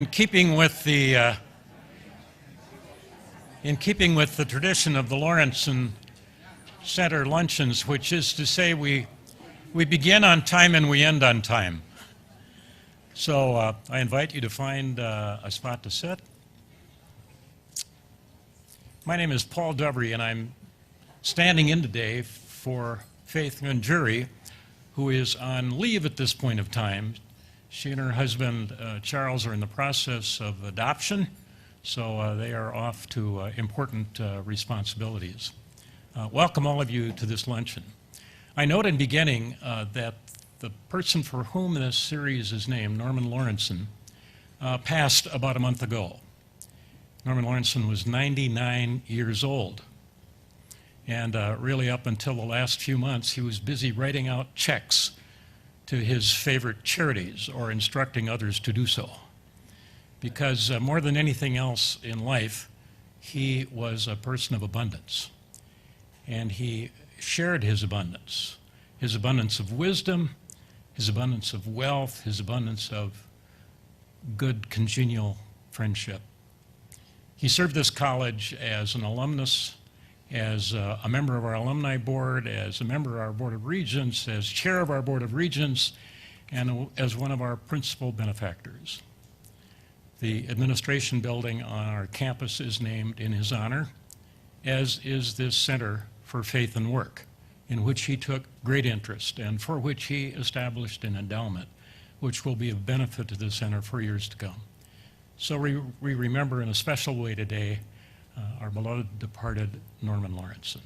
In keeping with the tradition of the Lorentzsen Center luncheons, which is to say we begin on time and we end on time. So I invite you to find a spot to sit. My name is Paul Dubry, and I'm standing in today for Faith Ngunjiri, who is on leave at this point of time. She and her husband, Charles, are in the process of adoption, so they are off to important responsibilities. Welcome all of you to this luncheon. I note in beginning that the person for whom this series is named, Norman Lorentzsen, passed about a month ago. Norman Lorentzsen was 99 years old, and really up until the last few months, he was busy writing out checks to his favorite charities or instructing others to do so. Because more than anything else in life, he was a person of abundance. And he shared his abundance of wisdom, his abundance of wealth, his abundance of good congenial friendship. He served this college as an alumnus, as a member of our alumni board, as a member of our Board of Regents, as chair of our Board of Regents, and as one of our principal benefactors. The administration building on our campus is named in his honor, as is this Center for Faith and Work, in which he took great interest and for which he established an endowment, which will be of benefit to the center for years to come. So we remember in a special way today our beloved departed Norman Lorentzsen.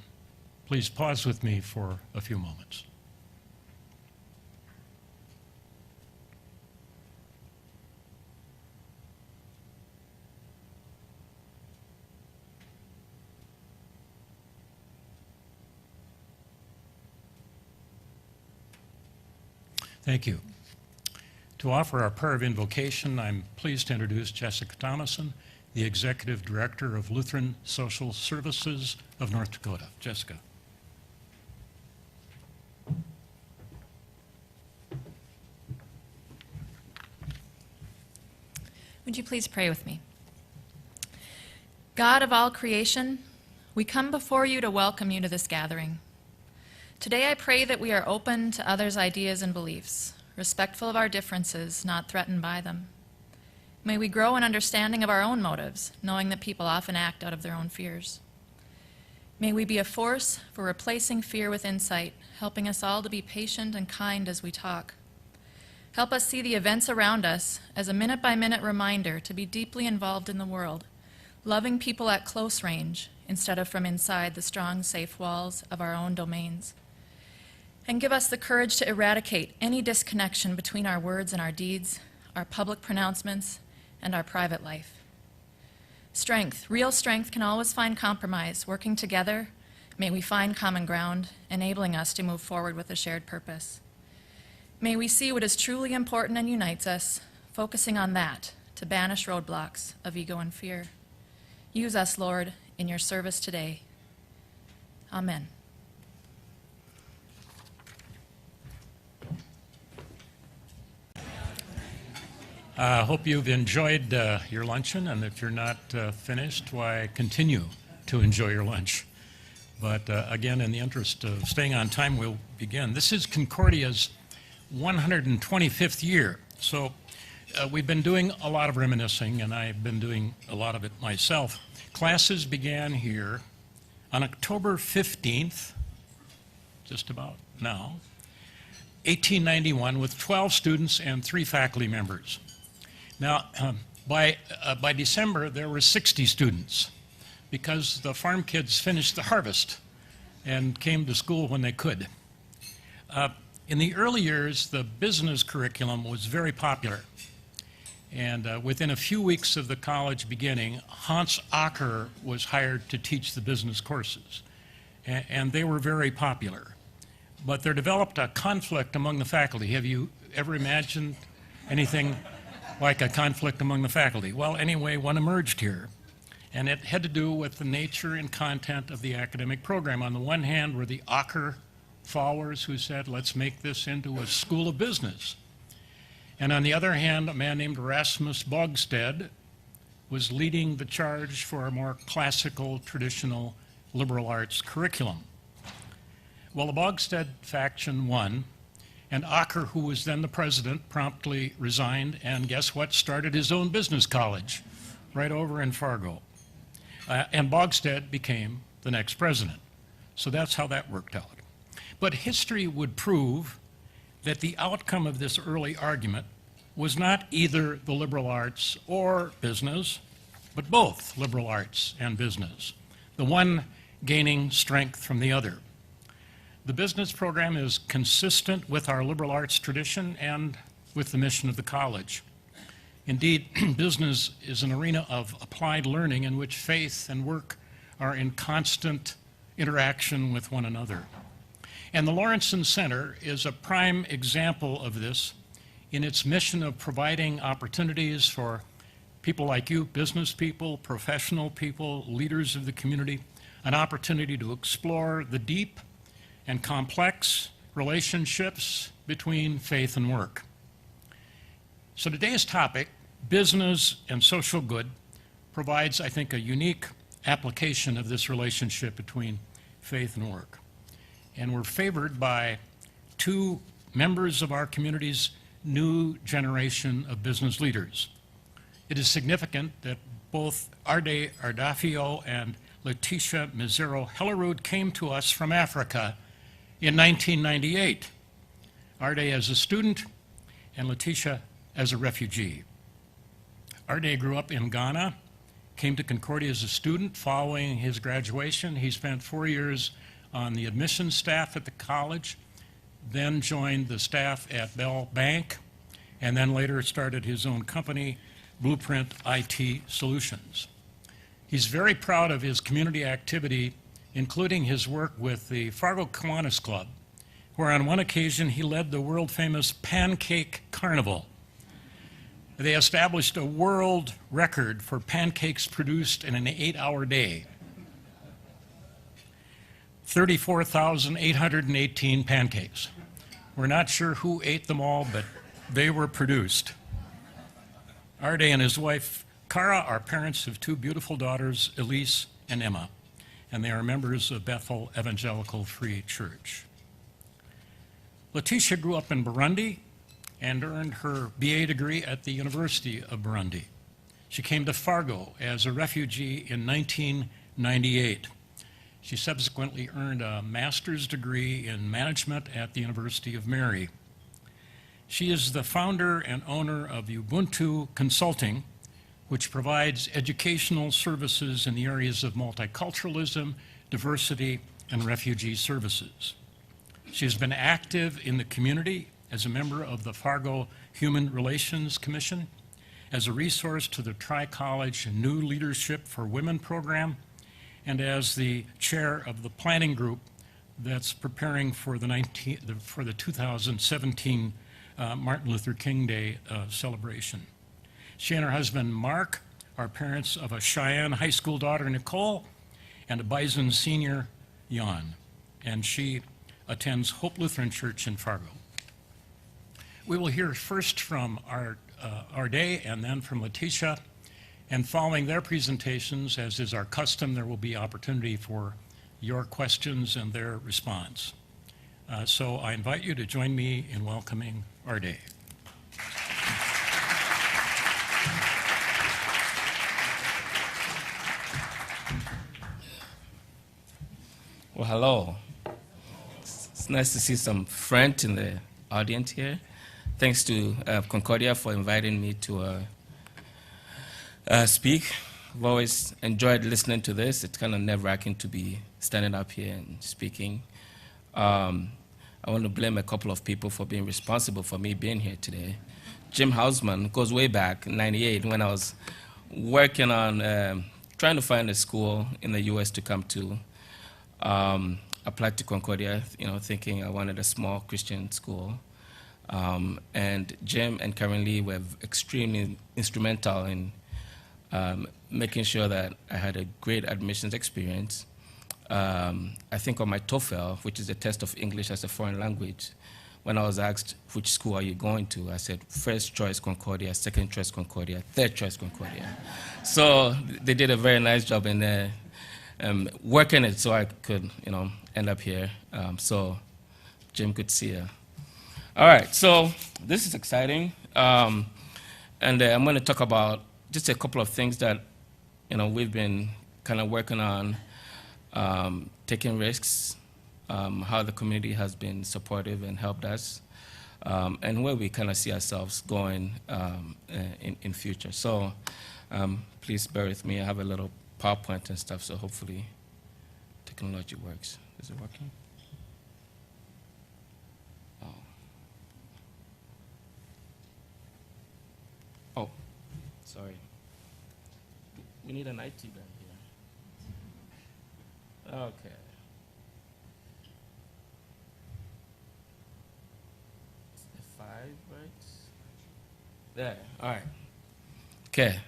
Please pause with me for a few moments. Thank you. To offer our prayer of invocation, I'm pleased to introduce Jessica Thomason, the Executive Director of Lutheran Social Services of North Dakota. Jessica. Would you please pray with me? God of all creation, we come before you to welcome you to this gathering. Today I pray that we are open to others' ideas and beliefs, respectful of our differences, not threatened by them. May we grow in understanding of our own motives, knowing that people often act out of their own fears. May we be a force for replacing fear with insight, helping us all to be patient and kind as we talk. Help us see the events around us as a minute-by-minute reminder to be deeply involved in the world, loving people at close range instead of from inside the strong, safe walls of our own domains. And give us the courage to eradicate any disconnection between our words and our deeds, our public pronouncements, and our private life. Strength, real strength, can always find compromise. Working together, may we find common ground, enabling us to move forward with a shared purpose. May we see what is truly important and unites us, focusing on that to banish roadblocks of ego and fear. Use us, Lord, in your service today. Amen. I hope you've enjoyed your luncheon, and if you're not finished, why continue to enjoy your lunch. But again, in the interest of staying on time, we'll begin. This is Concordia's 125th year, so we've been doing a lot of reminiscing, and I've been doing a lot of it myself. Classes began here on October 15th, just about now, 1891, with 12 students and 3 faculty members. Now, by December, there were 60 students because the farm kids finished the harvest and came to school when they could. In the early years, the business curriculum was very popular. And within a few weeks of the college beginning, Hans Acker was hired to teach the business courses. And they were very popular. But there developed a conflict among the faculty. Have you ever imagined anything like a conflict among the faculty? Well, anyway, one emerged here, and it had to do with the nature and content of the academic program. On the one hand were the Acker followers who said, let's make this into a school of business. And on the other hand, a man named Erasmus Bogstad was leading the charge for a more classical, traditional liberal arts curriculum. Well, the Bogstad faction won, and Acker, who was then the president, promptly resigned, and guess what? Started his own business college right over in Fargo. And Bogstad became the next president. So that's how that worked out. But history would prove that the outcome of this early argument was not either the liberal arts or business, but both liberal arts and business, the one gaining strength from the other. The business program is consistent with our liberal arts tradition and with the mission of the college. Indeed, business is an arena of applied learning in which faith and work are in constant interaction with one another. And the Lorentzsen Center is a prime example of this in its mission of providing opportunities for people like you, business people, professional people, leaders of the community, an opportunity to explore the deep and complex relationships between faith and work. So today's topic, business and social good, provides, I think, a unique application of this relationship between faith and work. And we're favored by two members of our community's new generation of business leaders. It is significant that both Arday Ardayfio and Letitia Mizero Hellerud came to us from Africa in 1998. Arday as a student and Letitia as a refugee. Arday grew up in Ghana, came to Concordia as a student. Following his graduation, he spent 4 years on the admissions staff at the college, then joined the staff at Bell Bank, and then later started his own company, Blueprint IT Solutions. He's very proud of his community activity, including his work with the Fargo Kiwanis Club, where on one occasion he led the world-famous Pancake Carnival. They established a world record for pancakes produced in an 8-hour day. 34,818 pancakes. We're not sure who ate them all, but they were produced. Arday and his wife, Cara, are parents of two beautiful daughters, Elise and Emma, and they are members of Bethel Evangelical Free Church. Letitia grew up in Burundi and earned her BA degree at the University of Burundi. She came to Fargo as a refugee in 1998. She subsequently earned a master's degree in management at the University of Mary. She is the founder and owner of Ubuntu Consulting, which provides educational services in the areas of multiculturalism, diversity, and refugee services. She has been active in the community as a member of the Fargo Human Relations Commission, as a resource to the Tri-College New Leadership for Women program, and as the chair of the planning group that's preparing for the 2017 Martin Luther King Day celebration. She and her husband, Mark, are parents of a Cheyenne high school daughter, Nicole, and a Bison senior, Jan. And she attends Hope Lutheran Church in Fargo. We will hear first from Arday and then from Letitia. And following their presentations, as is our custom, there will be opportunity for your questions and their response. So I invite you to join me in welcoming Arday. Well, hello. It's nice to see some friends in the audience here. Thanks to Concordia for inviting me to speak. I've always enjoyed listening to this. It's kind of nerve-wracking to be standing up here and speaking. I want to blame a couple of people for being responsible for me being here today. Jim Hausman goes way back in '98 when I was working on trying to find a school in the U.S. to come to. Applied to Concordia, thinking I wanted a small Christian school. And Jim and Karen Lee were extremely instrumental in making sure that I had a great admissions experience. I think on my TOEFL, which is a test of English as a foreign language, when I was asked, which school are you going to? I said, first choice Concordia, second choice Concordia, third choice Concordia. So they did a very nice job in working it so I could, end up here. So Jim, good to see you. All right, so this is exciting. And I'm going to talk about just a couple of things that, we've been kind of working on, taking risks, how the community has been supportive and helped us, and where we kind of see ourselves going in future. So please bear with me. I have a little PowerPoint and stuff, so hopefully technology works. Is it working? Oh, sorry. We need an IT guy here. Okay. It's the 5, right? There. All right. Okay.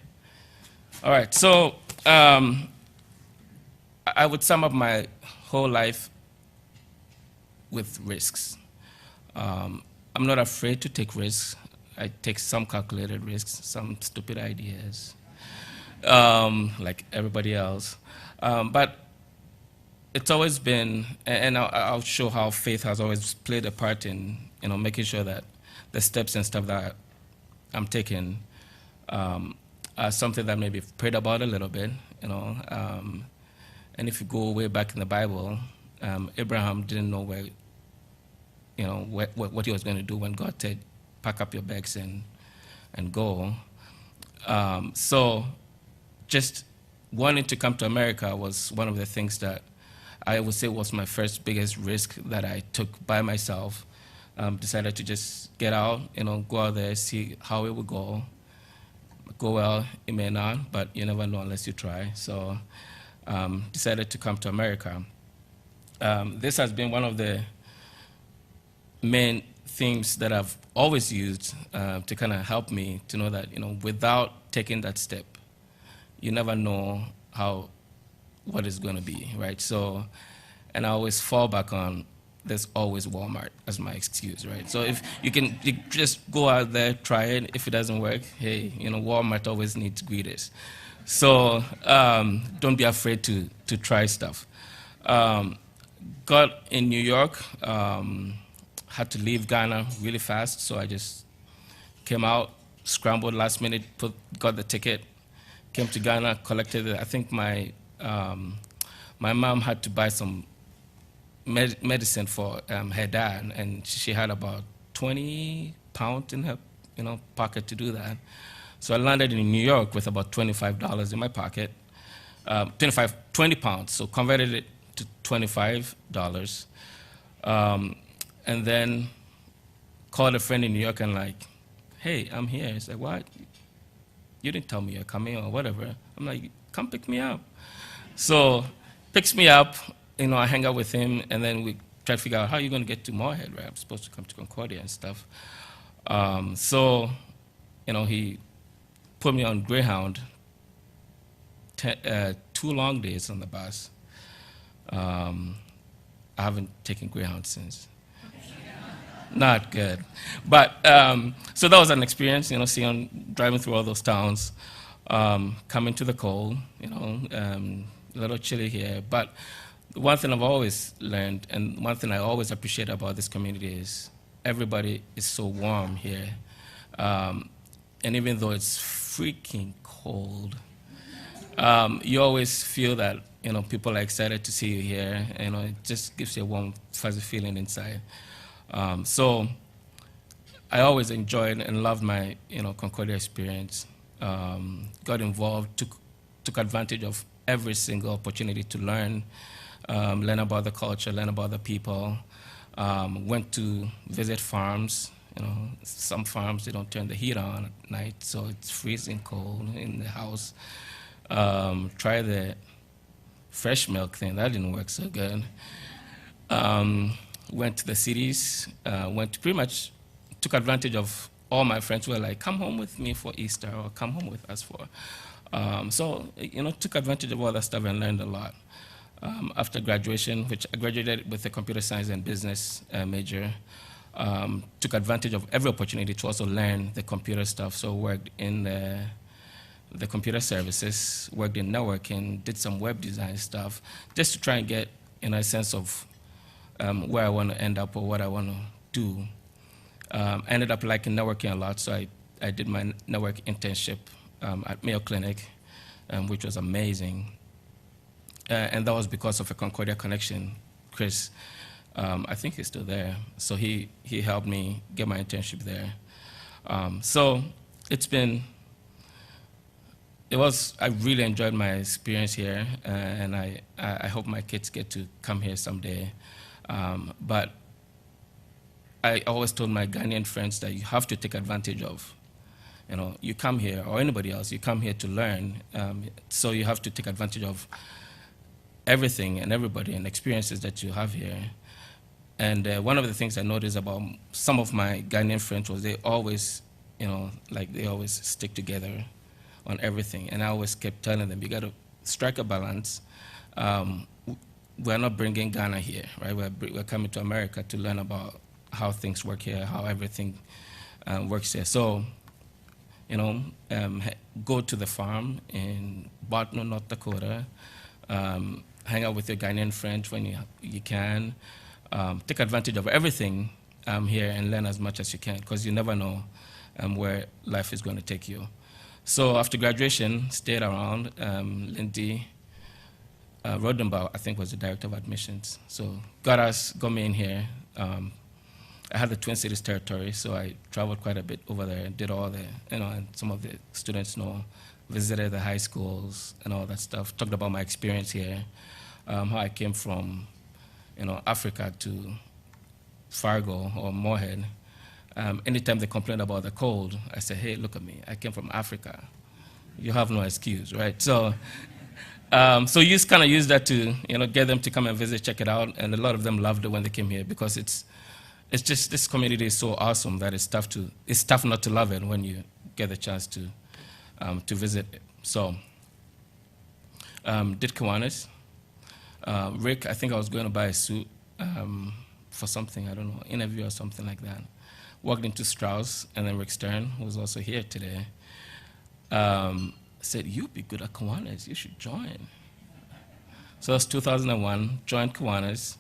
All right. So I would sum up my whole life with risks. I'm not afraid to take risks. I take some calculated risks, some stupid ideas, like everybody else. But it's always been, and I'll show how faith has always played a part in, making sure that the steps and stuff that I'm taking are something that maybe I've prayed about a little bit, and if you go way back in the Bible, Abraham didn't know where, what he was going to do when God said, pack up your bags and go. So just wanting to come to America was one of the things that I would say was my first biggest risk that I took by myself. Decided to just get out, go out there, see how it would go. Go well, it may not, but you never know unless you try. So decided to come to America. This has been one of the main themes that I've always used to kind of help me to know that, without taking that step, you never know what it's going to be, right? So, and I always fall back on, there's always Walmart as my excuse, right? So if you just go out there, try it. If it doesn't work, hey, Walmart always needs greeters. So don't be afraid to try stuff. Got in New York, had to leave Ghana really fast, so I just came out, scrambled last minute, got the ticket, came to Ghana, collected it. I think my mom had to buy some medicine for her dad, and she had about 20 pounds in her pocket to do that. So I landed in New York with about $25 in my pocket, 20 pounds, so converted it to $25. And then called a friend in New York and like, hey, I'm here. He's like, what? You didn't tell me you're coming or whatever. I'm like, come pick me up. So picks me up, I hang out with him, and then we try to figure out how you're going to get to Moorhead, right? I'm supposed to come to Concordia and stuff. So, he put me on Greyhound, 2 long days on the bus. I haven't taken Greyhound since. Not good. But, so that was an experience, driving through all those towns, coming to the cold, a little chilly here. But one thing I've always learned, and one thing I always appreciate about this community is everybody is so warm here. And even though it's freaking cold, you always feel that, people are excited to see you here. It just gives you a warm, fuzzy feeling inside. So I always enjoyed and loved my, Concordia experience. Got involved, took advantage of every single opportunity to learn about the culture, learn about the people. Went to visit farms. Some farms, they don't turn the heat on at night, so it's freezing cold in the house. Try the fresh milk thing. That didn't work so good. Went to the cities. Pretty much took advantage of all my friends who were like, come home with me for Easter or come home with us for. So, took advantage of all that stuff and learned a lot. After graduation, which I graduated with a computer science and business major, took advantage of every opportunity to also learn the computer stuff. So worked in the computer services, worked in networking, did some web design stuff, just to try and get a sense of where I want to end up or what I want to do. Ended up liking networking a lot, so I did my network internship at Mayo Clinic, which was amazing. And that was because of a Concordia connection. Chris, I think he's still there, so he helped me get my internship there. So I really enjoyed my experience here, and I hope my kids get to come here someday. But I always told my Ghanaian friends that you have to take advantage of, you come here, or anybody else, you come here to learn, so you have to take advantage of everything and everybody and experiences that you have here. And one of the things I noticed about some of my Ghanaian friends was they always, they always stick together on everything. And I always kept telling them, you got to strike a balance. We're not bringing Ghana here, right? We're coming to America to learn about how things work here, how everything works here. So, go to the farm in Barton, North Dakota, hang out with your Ghanaian friends when you can. Take advantage of everything here and learn as much as you can, because you never know where life is going to take you. So after graduation, stayed around. Lindy Rodenbaugh, I think, was the director of admissions. So got me in here. I had the Twin Cities territory, so I traveled quite a bit over there and did all the, and some of the students visited the high schools and all that stuff. Talked about my experience here, how I came from, Africa to Fargo or Moorhead. Anytime they complained about the cold, I said, hey, look at me. I came from Africa. You have no excuse, right? So you kind of use that to, get them to come and visit, check it out. And a lot of them loved it when they came here, because it's just, this community is so awesome that it's tough not to love it when you get the chance to visit it. So did Kiwanis. Rick, I think I was going to buy a suit for something, I don't know, interview or something like that. Walked into Strauss, and then Rick Stern, who's also here today, said, you'd be good at Kiwanis, you should join. So it was 2001, joined Kiwanis,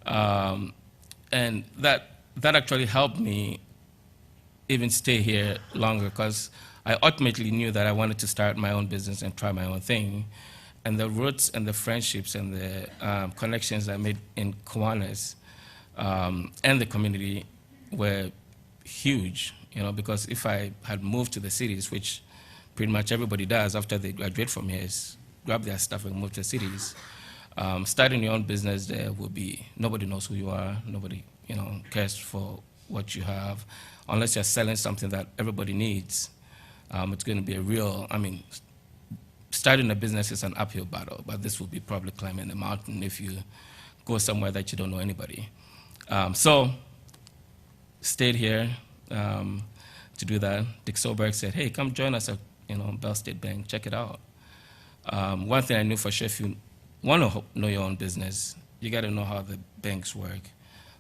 and that actually helped me even stay here longer, because I ultimately knew that I wanted to start my own business and try my own thing. And the roots and the friendships and the connections I made in Kiwanis and the community were huge, because if I had moved to the cities, which pretty much everybody does after they graduate from here, is grab their stuff and move to the cities. Starting your own business there will be, nobody knows who you are, nobody cares for what you have, unless you're selling something that everybody needs. It's going to be a real, starting a business is an uphill battle, but this will be probably climbing a mountain if you go somewhere that you don't know anybody. So stayed here to do that. Dick Solberg said, hey, come join us at Bell State Bank, check it out. One thing I knew for sure, if you want to know your own business, you got to know how the banks work,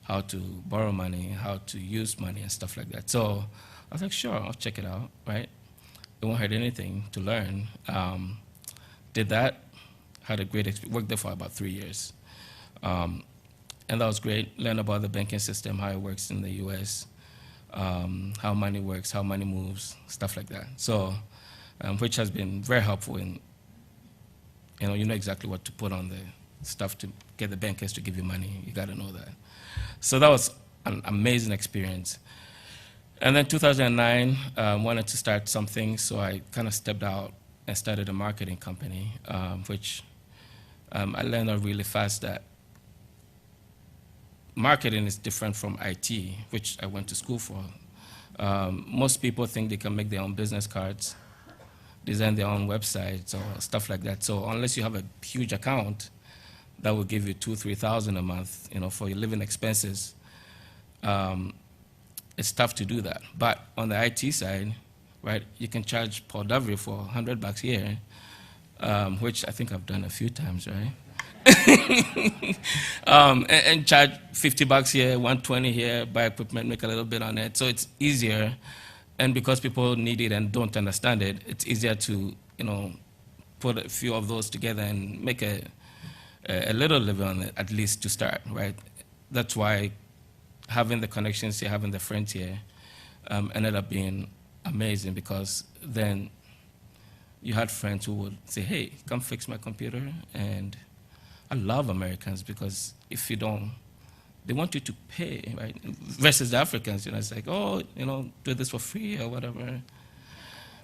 how to borrow money, how to use money and stuff like that. So I was like, sure, I'll check it out, right? It won't hurt anything to learn. Did that, had a great experience, worked there for about 3 years. And that was great, learned about the banking system, how it works in the US, how money works, how money moves, stuff like that. So, which has been very helpful in, you know exactly what to put on the stuff to get the bankers to give you money. You got to know that. So that was an amazing experience. And then 2009, wanted to start something, so I kind of stepped out and started a marketing company, which I learned out really fast that marketing is different from IT, which I went to school for. Most people think they can make their own business cards, design their own websites or stuff like that. So unless you have a huge account that will give you $2,000, $3,000 a month, for your living expenses, it's tough to do that. But on the IT side, right, you can charge Paul Davry for $100 here, which I think I've done a few times, right? and charge $50 here, $120 here, buy equipment, make a little bit on it. So it's easier, and because people need it and don't understand it, it's easier to put a few of those together and make a little living on it, at least to start, right? That's why having the connections here, having the friends here, ended up being amazing, because then you had friends who would say, hey, come fix my computer. And I love Americans, because if you don't, they want you to pay, right? Versus the Africans, it's like, oh, do this for free or whatever.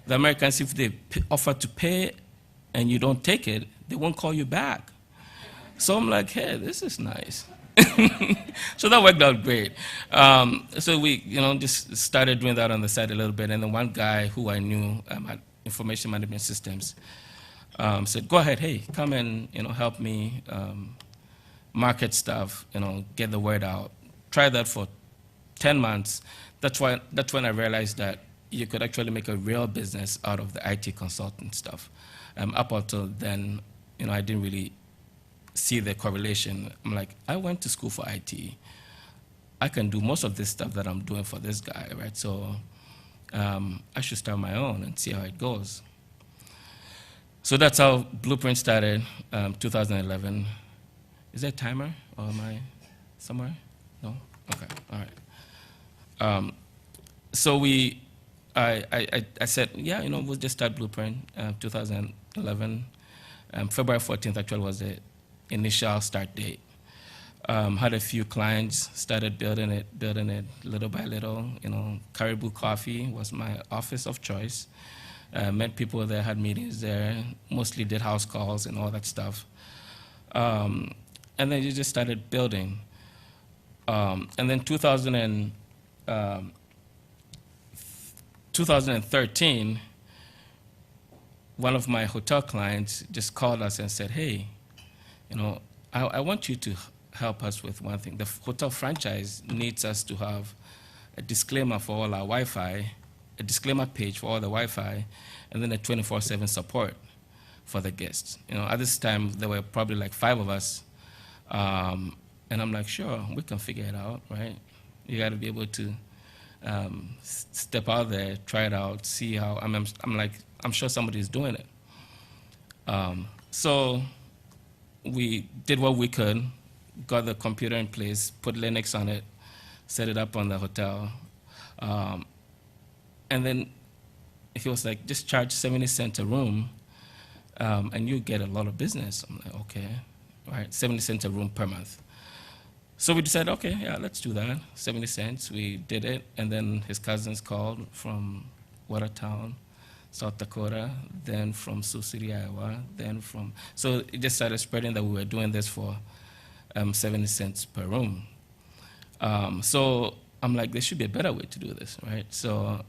The Americans, if they offer to pay and you don't take it, they won't call you back. So I'm like, hey, this is nice. So that worked out great. So we, just started doing that on the side a little bit. And then one guy who I knew at Information Management Systems said, go ahead, hey, come and help me market stuff, get the word out. Try that for 10 months. That's when I realized that you could actually make a real business out of the IT consultant stuff. Up until then, I didn't really see the correlation. I'm like, I went to school for IT. I can do most of this stuff that I'm doing for this guy, right? So I should start my own and see how it goes. So that's how Blueprint started, 2011. Is there a timer, or am I somewhere? No? Okay, all right. So I said, yeah, we'll just start Blueprint, 2011. February 14th actually was the initial start date. Had a few clients, started building it little by little. Caribou Coffee was my office of choice. Met people there, had meetings there, mostly did house calls and all that stuff. And then you just started building. And then 2013, one of my hotel clients just called us and said, hey, I want you to help us with one thing. The hotel franchise needs us to have a disclaimer for all our Wi-Fi, a disclaimer page for all the Wi-Fi, and then a 24/7 support for the guests. At this time, there were probably like 5 of us. And I'm like, sure, we can figure it out, right? You got to be able to step out there, try it out, see how. I'm sure somebody's doing it. So we did what we could, got the computer in place, put Linux on it, set it up on the hotel. And then he was like, just charge 70 cents a room, and you get a lot of business. I'm like, okay, right, 70 cents a room per month. So we decided, okay, yeah, let's do that, 70 cents. We did it, and then his cousins called from Watertown, South Dakota, then from Sioux City, Iowa, then from, so it just started spreading that we were doing this for 70 cents per room. So I'm like, there should be a better way to do this, right? So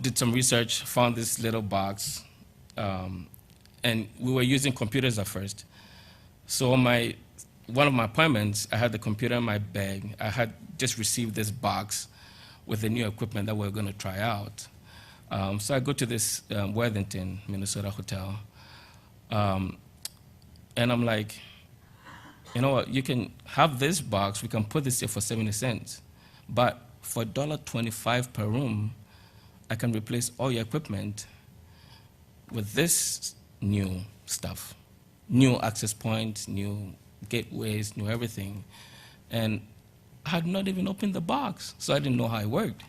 did some research, found this little box, and we were using computers at first. So one of my appointments, I had the computer in my bag. I had just received this box with the new equipment that we were going to try out. So I go to this Worthington, Minnesota hotel, and I'm like, you know what, you can have this box, we can put this here for 70 cents, but for $1.25 per room, I can replace all your equipment with this new stuff, new access points, new gateways, new everything. And I had not even opened the box, so I didn't know how it worked.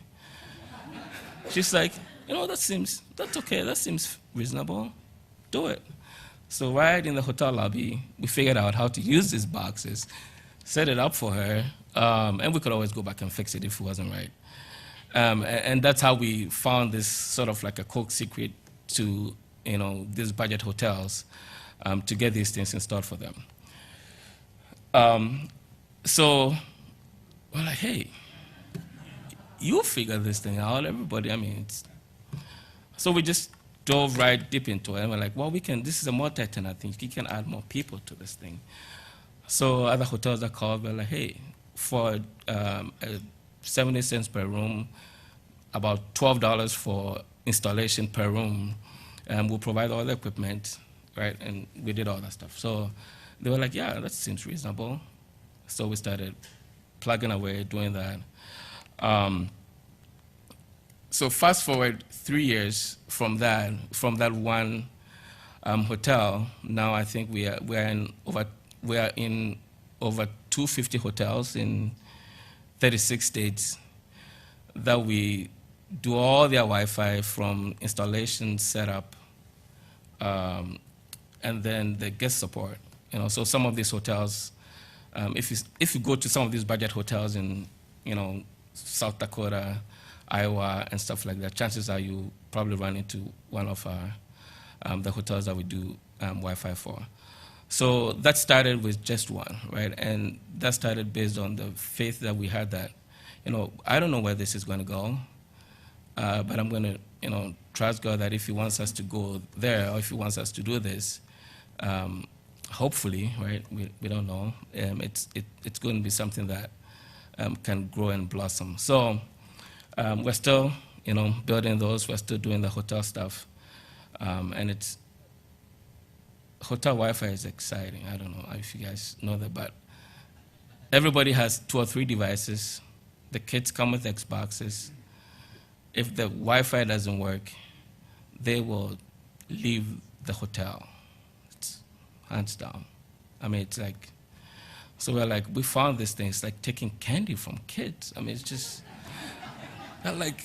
She's like, that's okay, that seems reasonable, do it. So right in the hotel lobby, we figured out how to use these boxes, set it up for her, and we could always go back and fix it if it wasn't right. And that's how we found this sort of like a code secret to these budget hotels to get these things installed for them. So we're like, hey, you figure this thing out, everybody. So we just dove right deep into it, and we're like, well, this is a multi-tenant thing. You can add more people to this thing. So other hotels that called, we're like, hey, for 70 cents per room, about $12 for installation per room, we'll provide all the equipment, right? And we did all that stuff. So they were like, yeah, that seems reasonable. So we started plugging away, doing that. So fast forward 3 years from that one hotel. Now I think we are in over 250 hotels in 36 states that we do all their Wi-Fi from installation, setup, and then the guest support. You know, so some of these hotels, if you go to some of these budget hotels in, you know, South Dakota, Iowa, and stuff like that, chances are you probably run into one of our the hotels that we do Wi-Fi for. So that started with just one, right? And that started based on the faith that we had that, you know, I don't know where this is going to go, but I'm going to, you know, trust God that if He wants us to go there or if He wants us to do this, hopefully, right? We don't know. It's going to be something that can grow and blossom. So we're still, you know, building those. We're still doing the hotel stuff, and it's hotel Wi-Fi is exciting. I don't know if you guys know that, but everybody has 2 or 3 devices. The kids come with Xboxes. If the Wi-Fi doesn't work, they will leave the hotel. It's hands down. I mean, it's like, so we're like, we found this thing. It's like taking candy from kids. I mean, it's just, they're like,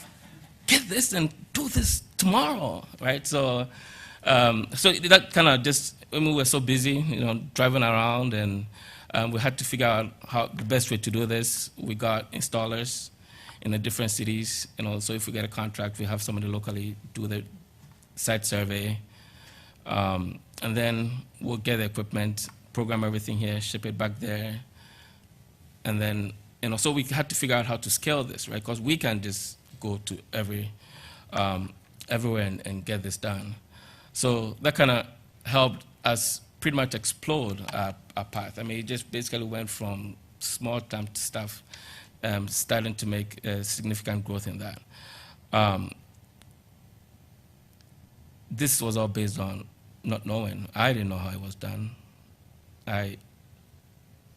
get this and do this tomorrow, right? So, so that kind of just, I mean, we were so busy, you know, driving around, and we had to figure out how the best way to do this. We got installers in the different cities, you know, so if we get a contract, we have somebody locally do the site survey, and then we'll get the equipment, program everything here, ship it back there, and then, you know, so we had to figure out how to scale this, right? Because we can't just go to everywhere and get this done. So that kind of helped us pretty much explode our path. I mean, it just basically went from small time stuff, starting to make significant growth in that. This was all based on not knowing. I didn't know how it was done. I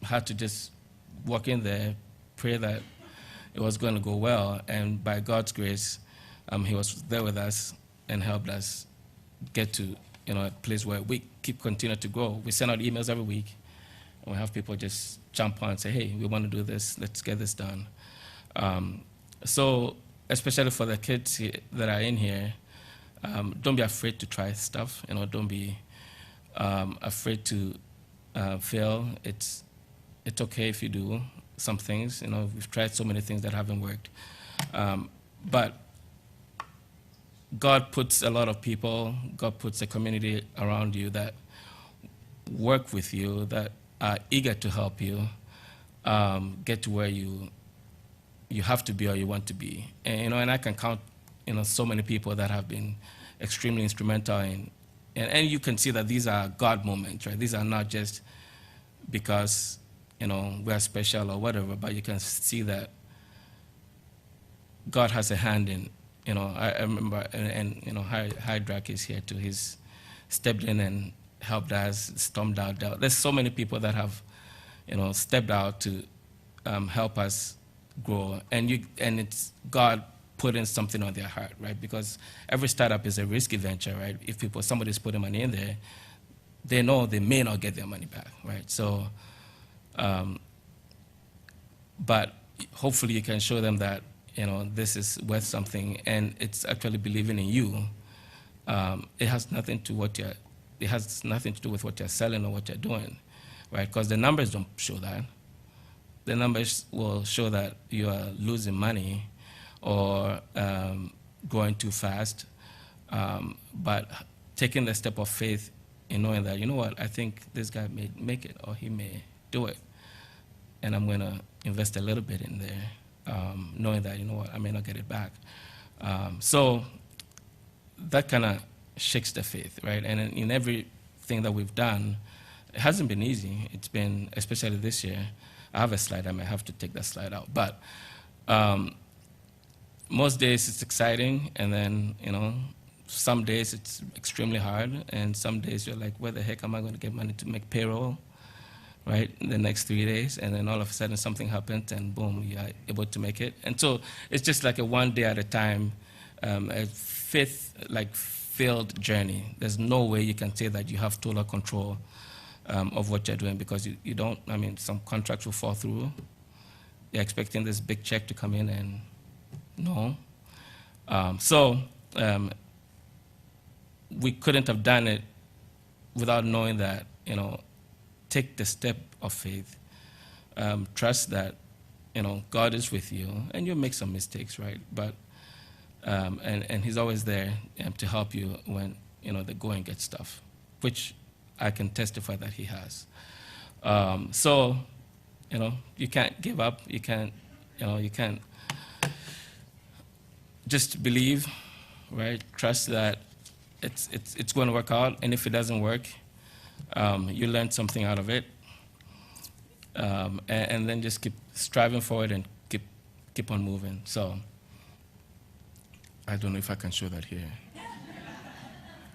had to just walk in there, pray that it was going to go well, and by God's grace, He was there with us and helped us get to, you know, a place where we continue to grow. We send out emails every week, and we have people just jump on and say, hey, we want to do this, let's get this done. So especially for the kids that are in here, don't be afraid to try stuff, you know, don't be afraid to fail. It's okay if you do some things, you know, we've tried so many things that haven't worked. But God puts a lot of people, God puts a community around you that work with you, that are eager to help you get to where you have to be or you want to be. And, you know, and I can count, you know, so many people that have been extremely instrumental in, and you can see that these are God moments, right? These are not just because, you know, we're special or whatever, but you can see that God has a hand in, you know, I remember, and you know, Hydrak is here too. He's stepped in and helped us, stormed out. There's so many people that have, you know, stepped out to help us grow, and it's God putting something on their heart, right? Because every startup is a risky venture, right? If somebody's putting money in there, they know they may not get their money back, right? So, but hopefully you can show them that, you know, this is worth something, and it's actually believing in you. It has nothing to do with what you're selling or what you're doing, right? Because the numbers don't show that. The numbers will show that you are losing money or going too fast, but taking the step of faith in knowing that, you know what, I think this guy may make it or he may do it, and I'm going to invest a little bit in there. Knowing that, you know what, I may not get it back. So that kind of shakes the faith, right? And in everything that we've done, it hasn't been easy. It's been, especially this year, I have a slide, I might have to take that slide out. But most days it's exciting, and then, you know, some days it's extremely hard, and some days you're like, where the heck am I going to get money to make payroll, right, in the next 3 days? And then all of a sudden something happens, and boom, you are able to make it. And so it's just like a one day at a time, a failed journey. There's no way you can say that you have total control of what you're doing, because you don't. I mean, some contracts will fall through. You're expecting this big check to come in, and no. We couldn't have done it without knowing that, take the step of faith. Trust that, God is with you, and you'll make some mistakes, right? But, and He's always there to help you when, the going gets tough, which I can testify that He has. You can't give up. You can't just believe, right? Trust that it's going to work out, and if it doesn't work, you learn something out of it, and then just keep striving forward and keep on moving. So I don't know if I can show that here.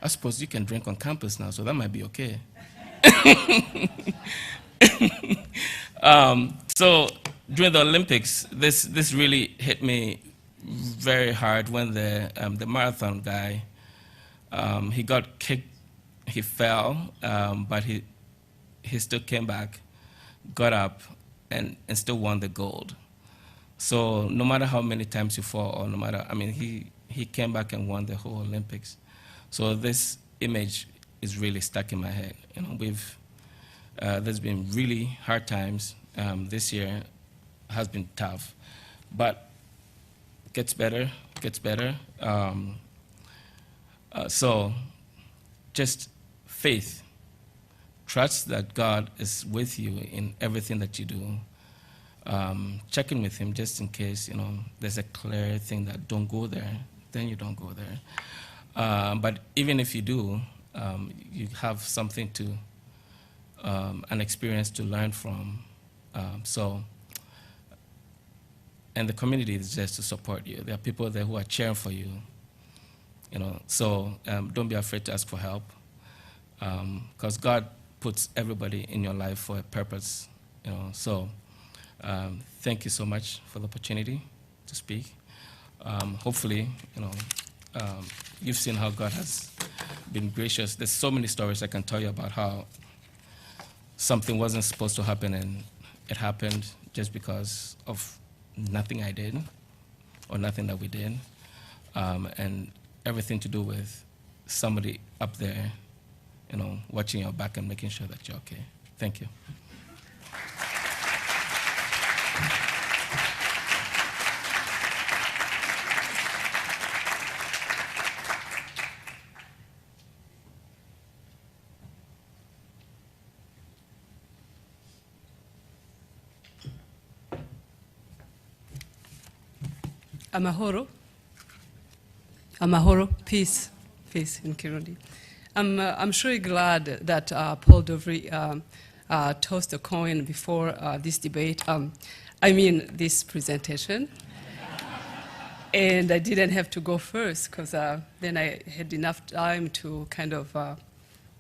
I suppose you can drink on campus now, so that might be okay. So during the Olympics, this really hit me very hard when the marathon guy, he got kicked, he fell, but he still came back, got up, and still won the gold. So no matter how many times you fall, or no matter, he came back and won the whole Olympics. So this image is really stuck in my head. There's been really hard times. This year has been tough, but gets better. So just faith. Trust that God is with you in everything that you do. Check in with Him just in case, there's a clear thing that don't go there, then you don't go there. But even if you do, you have something to, an experience to learn from. And the community is just to support you. There are people there who are cheering for you. So don't be afraid to ask for help, because God puts everybody in your life for a purpose. So thank you so much for the opportunity to speak. Hopefully, you've seen how God has been gracious. There's so many stories I can tell you about how something wasn't supposed to happen and it happened just because of nothing I did or nothing that we did, and everything to do with somebody up there, watching your back and making sure that you're okay. Thank you. Amahoro, peace in Kirundi. I'm sure glad that Paul Dovry tossed a coin before this debate. This presentation. And I didn't have to go first, because then I had enough time to kind of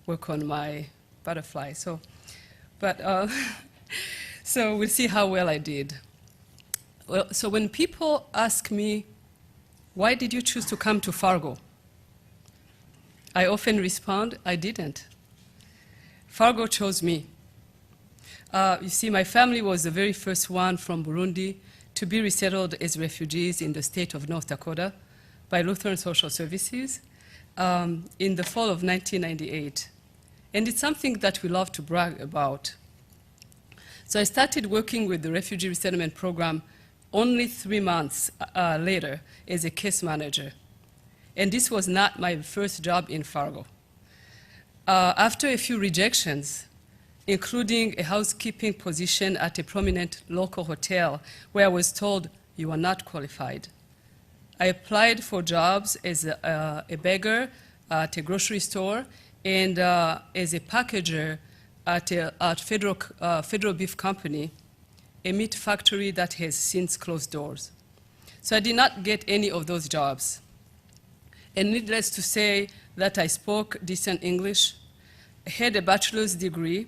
work on my butterfly. So we'll see how well I did. Well, so when people ask me, why did you choose to come to Fargo? I often respond, I didn't. Fargo chose me. You see, my family was the very first one from Burundi to be resettled as refugees in the state of North Dakota by Lutheran Social Services in the fall of 1998. And it's something that we love to brag about. So I started working with the Refugee Resettlement Program only 3 months later as a case manager. And this was not my first job in Fargo. After a few rejections, including a housekeeping position at a prominent local hotel where I was told, you are not qualified, I applied for jobs as a beggar at a grocery store and as a packager at Federal Beef Company, a meat factory that has since closed doors. So I did not get any of those jobs. And needless to say that I spoke decent English, had a bachelor's degree,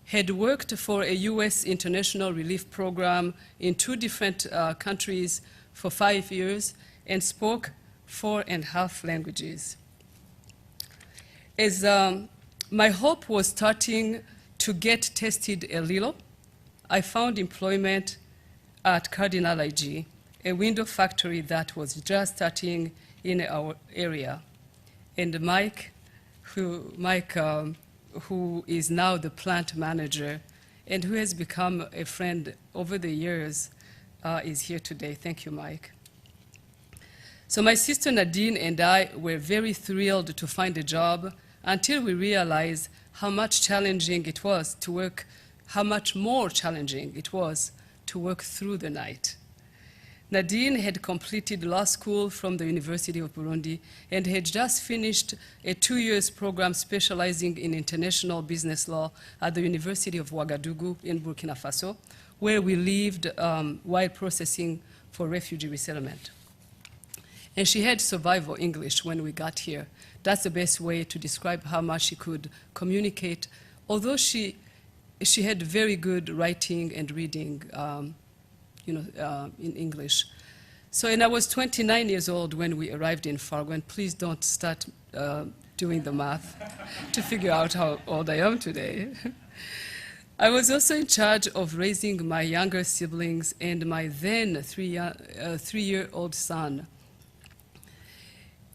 had worked for a US international relief program in 2 different countries for 5 years, and spoke 4.5 languages. As my hope was starting to get tested a little, I found employment at Cardinal IG, a window factory that was just starting in our area. And Mike, who is now the plant manager and who has become a friend over the years, is here today. Thank you, Mike. So my sister Nadine and I were very thrilled to find a job until we realized how much challenging it was to work, how much more challenging it was to work through the night. Nadine had completed law school from the University of Burundi and had just finished a 2-year program specializing in international business law at the University of Ouagadougou in Burkina Faso, where we lived while processing for refugee resettlement. And she had survival English when we got here. That's the best way to describe how much she could communicate, although she had very good writing and reading in English. So, and I was 29 years old when we arrived in Fargo, and please don't start doing the math to figure out how old I am today. I was also in charge of raising my younger siblings and my then 3-year-old son.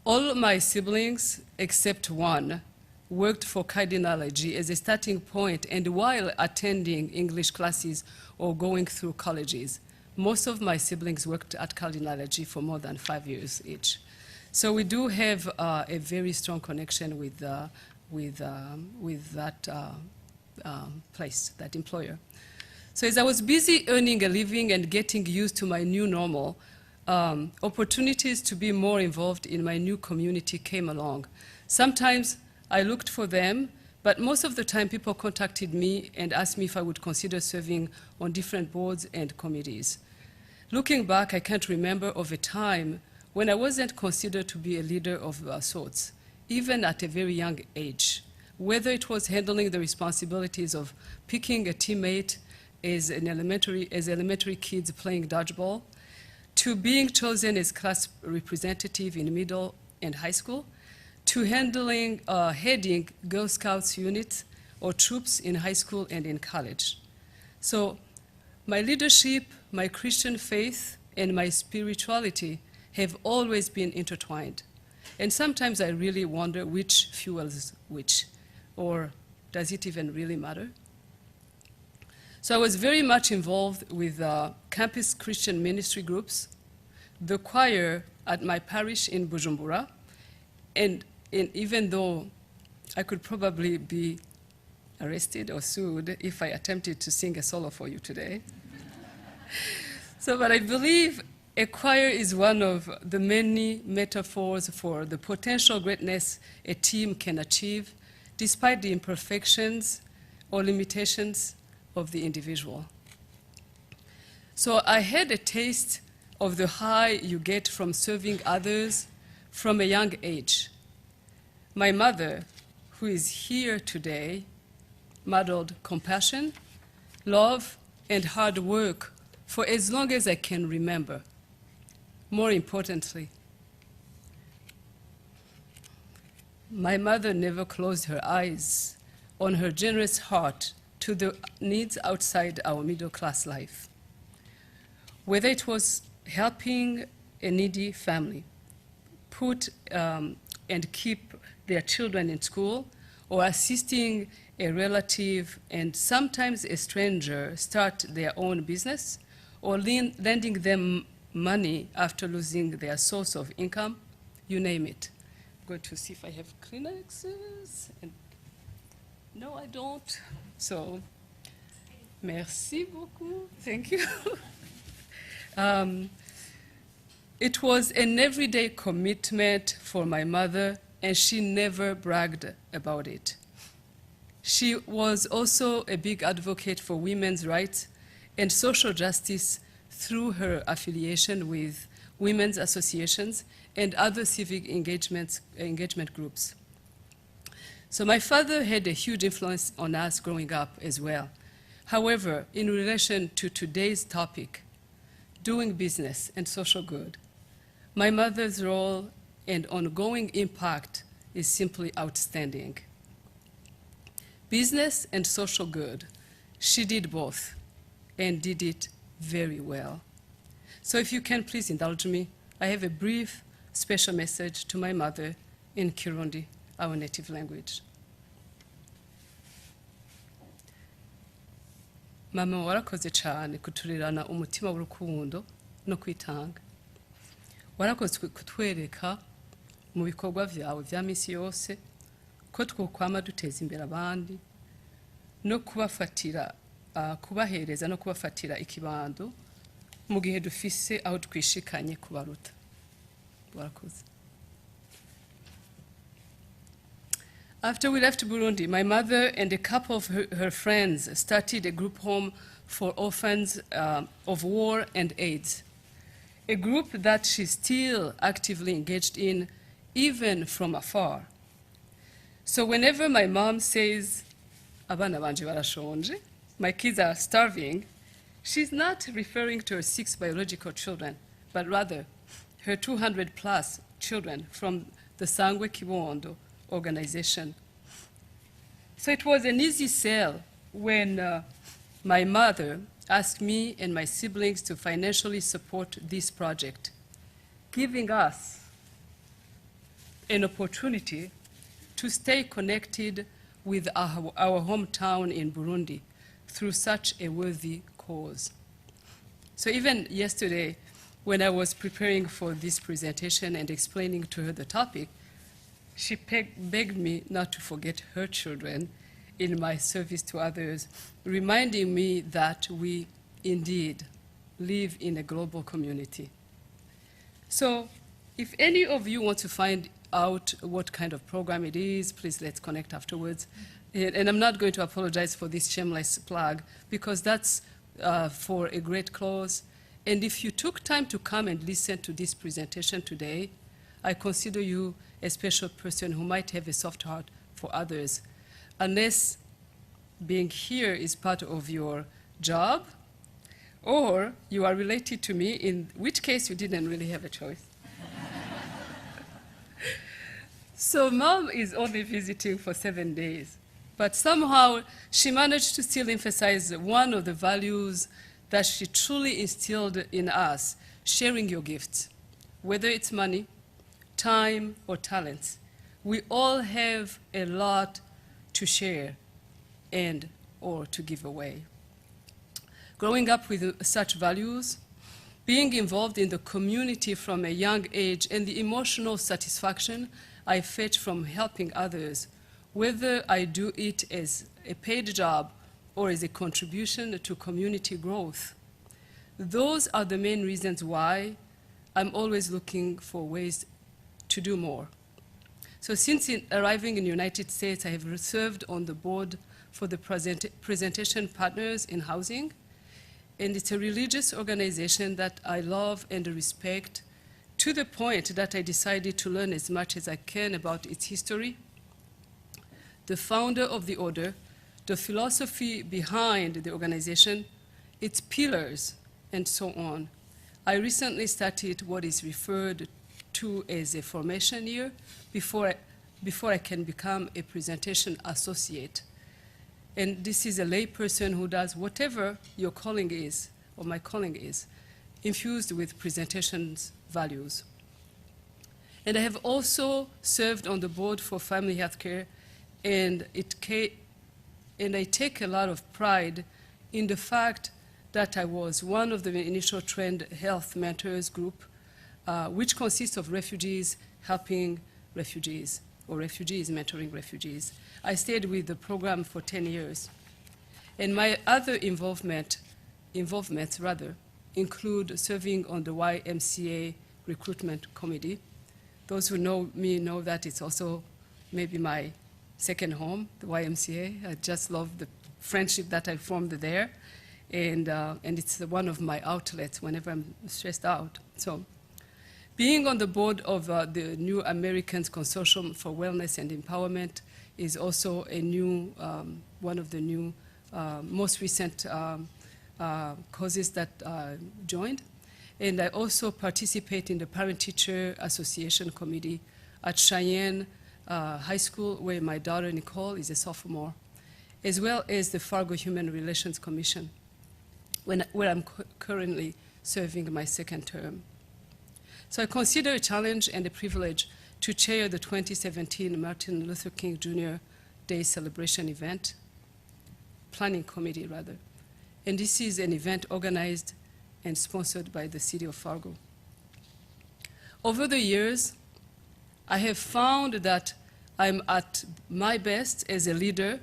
All my siblings, except one, worked for Cardinal IG as a starting point and while attending English classes or going through colleges. Most of my siblings worked at Cardinal IG for more than 5 years each. So we do have a very strong connection with that place, that employer. So as I was busy earning a living and getting used to my new normal, opportunities to be more involved in my new community came along. Sometimes I looked for them, but most of the time people contacted me and asked me if I would consider serving on different boards and committees. Looking back, I can't remember of a time when I wasn't considered to be a leader of sorts, even at a very young age, whether it was handling the responsibilities of picking a teammate as elementary kids playing dodgeball, to being chosen as class representative in middle and high school, to heading Girl Scouts units or troops in high school and in college. So my leadership, my Christian faith, and my spirituality have always been intertwined. And sometimes I really wonder which fuels which, or does it even really matter? So I was very much involved with campus Christian ministry groups, the choir at my parish in Bujumbura, and even though I could probably be arrested or sued if I attempted to sing a solo for you today. So, but I believe a choir is one of the many metaphors for the potential greatness a team can achieve, despite the imperfections or limitations of the individual. So I had a taste of the high you get from serving others from a young age. My mother, who is here today, modeled compassion, love, and hard work for as long as I can remember. More importantly, my mother never closed her eyes on her generous heart to the needs outside our middle-class life. Whether it was helping a needy family put and keep their children in school, or assisting a relative and sometimes a stranger start their own business, or lending them money after losing their source of income, you name it. I'm going to see if I have Kleenexes. And no, I don't. So, merci beaucoup. Thank you. It was an everyday commitment for my mother, and she never bragged about it. She was also a big advocate for women's rights and social justice through her affiliation with women's associations and other civic engagement groups. So my father had a huge influence on us growing up as well. However, in relation to today's topic, doing business and social good, my mother's role and ongoing impact is simply outstanding. Business and social good, she did both and did it very well. So if you can please indulge me, I have a brief special message to my mother in Kirundi, our native language. Mama, warakoze cyane kuturirana umutima w'urukundo no kwitanga. Warakoze kutwereka mu bikorwa vyawe vya misi yose ko twokwama duteza imbere abandi no kubafatira kubahereza no kubafatira ikibando mu gihe dufise aho twishikanye kubaruta. Warakoze. After we left Burundi, my mother and a couple of her friends started a group home for orphans of war and AIDS, a group that she's still actively engaged in, even from afar. So whenever my mom says, "Abana banje barashonje," my kids are starving, she's not referring to her 6 biological children, but rather her 200+ children from the Sangwe Kibondo organization. So it was an easy sell when my mother asked me and my siblings to financially support this project, giving us an opportunity to stay connected with our hometown in Burundi through such a worthy cause. So even yesterday, when I was preparing for this presentation and explaining to her the topic, she begged me not to forget her children in my service to others, reminding me that we indeed live in a global community. So if any of you want to find out what kind of program it is, please let's connect afterwards. And I'm not going to apologize for this shameless plug, because that's for a great cause. And if you took time to come and listen to this presentation today, I consider you a special person who might have a soft heart for others, unless being here is part of your job, or you are related to me, in which case you didn't really have a choice. So Mom is only visiting for 7 days, but somehow she managed to still emphasize one of the values that she truly instilled in us: sharing your gifts, whether it's money, time, or talents. We all have a lot to share and or to give away. Growing up with such values, being involved in the community from a young age, and the emotional satisfaction I fetch from helping others, whether I do it as a paid job or as a contribution to community growth, those are the main reasons why I'm always looking for ways to do more. So since arriving in the United States, I have served on the board for the Presentation Partners in Housing, and it's a religious organization that I love and respect, to the point that I decided to learn as much as I can about its history, the founder of the order, the philosophy behind the organization, its pillars, and so on. I recently started what is referred to as a formation year before I can become a presentation associate. And this is a layperson who does whatever your calling is, or my calling is, infused with presentations values. And I have also served on the board for family healthcare, and I take a lot of pride in the fact that I was one of the initial Trend Health Mentors group, which consists of refugees helping refugees, or refugees mentoring refugees. I stayed with the program for 10 years. And my other involvements include serving on the YMCA recruitment committee. Those who know me know that it's also maybe my second home, the YMCA. I just love the friendship that I formed there. And it's one of my outlets whenever I'm stressed out. So Being on the board of the New Americans Consortium for Wellness and Empowerment is also a new, one of the new, most recent causes that joined. And I also participate in the Parent-Teacher Association Committee at Cheyenne High School, where my daughter Nicole is a sophomore, as well as the Fargo Human Relations Commission, where I'm currently serving my second term. So I consider a challenge and a privilege to chair the 2017 Martin Luther King Jr. Day celebration event, planning committee rather. And this is an event organized and sponsored by the city of Fargo. Over the years, I have found that I'm at my best as a leader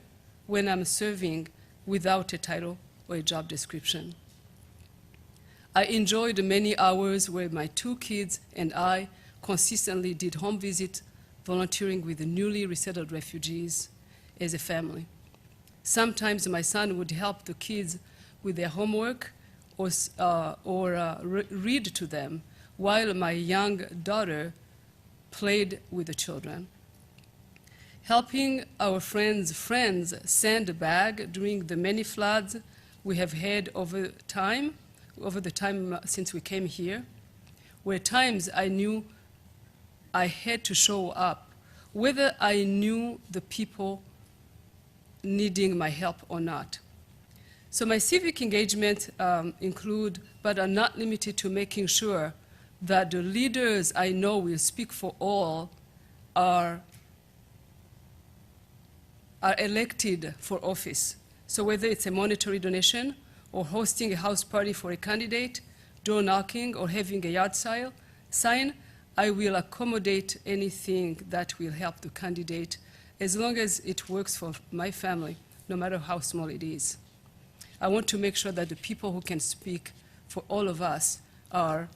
when I'm serving without a title or a job description. I enjoyed the many hours where my 2 kids and I consistently did home visits, volunteering with the newly resettled refugees as a family. Sometimes my son would help the kids with their homework or read to them, while my young daughter played with the children. Helping our friends sand a bag during the many floods we have had over the time since we came here, where times I knew I had to show up, whether I knew the people needing my help or not. So my civic engagement include, but are not limited to, making sure that the leaders I know will speak for all are elected for office. So whether it's a monetary donation or hosting a house party for a candidate, door knocking, or having a yard sign, I will accommodate anything that will help the candidate as long as it works for my family, no matter how small it is. I want to make sure that the people who can speak for all of us are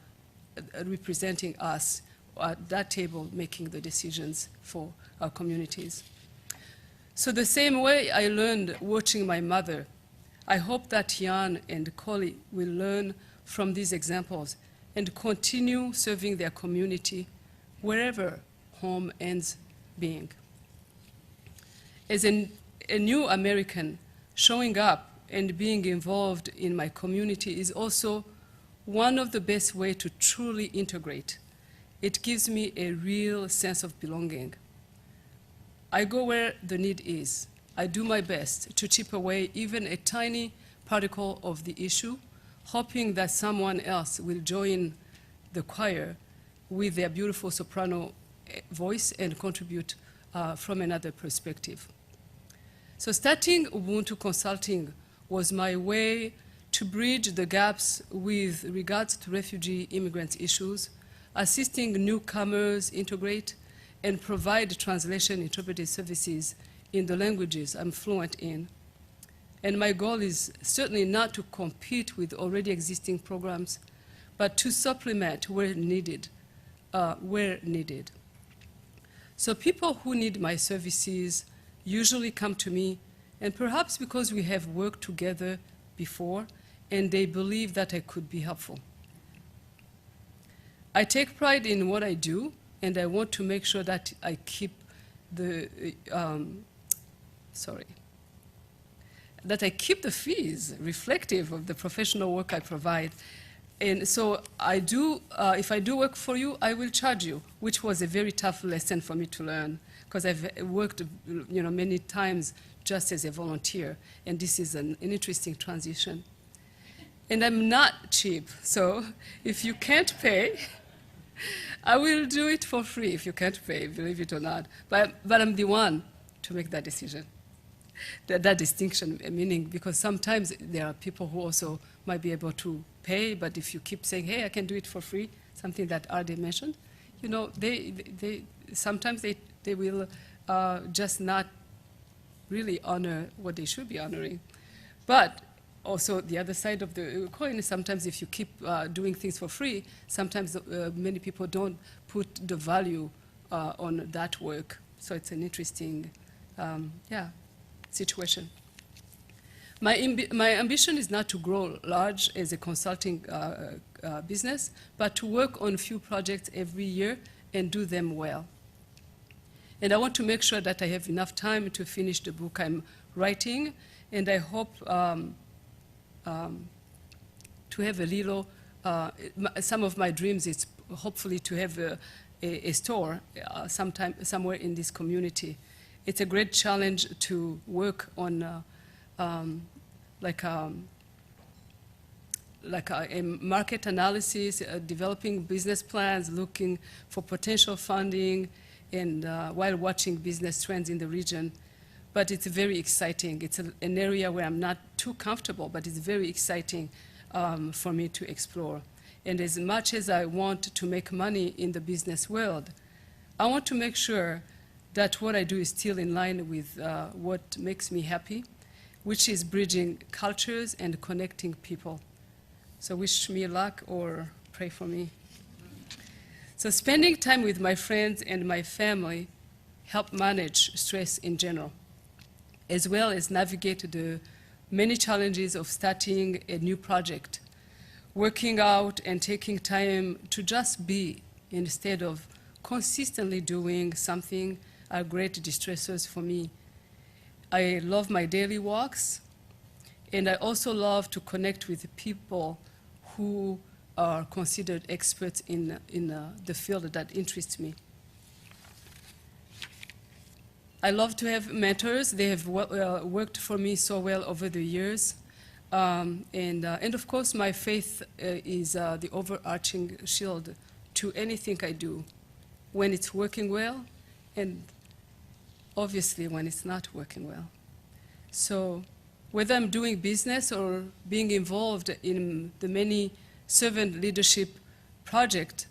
representing us at that table, making the decisions for our communities. So the same way I learned watching my mother, I hope that Jan and Collie will learn from these examples and continue serving their community wherever home ends being. As a new American, showing up and being involved in my community is also one of the best ways to truly integrate. It gives me a real sense of belonging. I go where the need is. I do my best to chip away even a tiny particle of the issue, hoping that someone else will join the choir with their beautiful soprano voice and contribute from another perspective. So starting Ubuntu Consulting was my way to bridge the gaps with regards to refugee immigrants issues, assisting newcomers integrate, and provide translation interpretive services in the languages I'm fluent in. And my goal is certainly not to compete with already existing programs, but to supplement where needed. So people who need my services usually come to me, and perhaps because we have worked together before, and they believe that I could be helpful. I take pride in what I do, and I want to make sure that I keep the, that I keep the fees reflective of the professional work I provide. And so I do, if I do work for you, I will charge you, which was a very tough lesson for me to learn, because I've worked many times just as a volunteer, and this is an interesting transition. And I'm not cheap, so if you can't pay, I will do it for free if you can't pay, believe it or not. But I'm the one to make that decision, that distinction, meaning because sometimes there are people who also might be able to pay, but if you keep saying, hey, I can do it for free, something that Arday mentioned, sometimes they will just not really honor what they should be honoring. But also the other side of the coin is sometimes if you keep doing things for free, sometimes many people don't put the value on that work. So it's an interesting situation. My ambition is not to grow large as a consulting business, but to work on a few projects every year and do them well. And I want to make sure that I have enough time to finish the book I'm writing, and I hope to have a little, some of my dreams is hopefully to have a store somewhere in this community. It's a great challenge to work on like a market analysis, developing business plans, looking for potential funding, and while watching business trends in the region. But it's very exciting. It's an area where I'm not too comfortable, but it's very exciting for me to explore. And as much as I want to make money in the business world, I want to make sure that what I do is still in line with what makes me happy, which is bridging cultures and connecting people. So wish me luck or pray for me. So spending time with my friends and my family help manage stress in general, as well as navigate the many challenges of starting a new project, working out and taking time to just be instead of consistently doing something are great distressors for me. I love my daily walks, and I also love to connect with people who are considered experts in the field that interests me. I love to have mentors. They have worked for me so well over the years. And of course, my faith is the overarching shield to anything I do, when it's working well, and obviously when it's not working well. So whether I'm doing business or being involved in the many servant leadership projects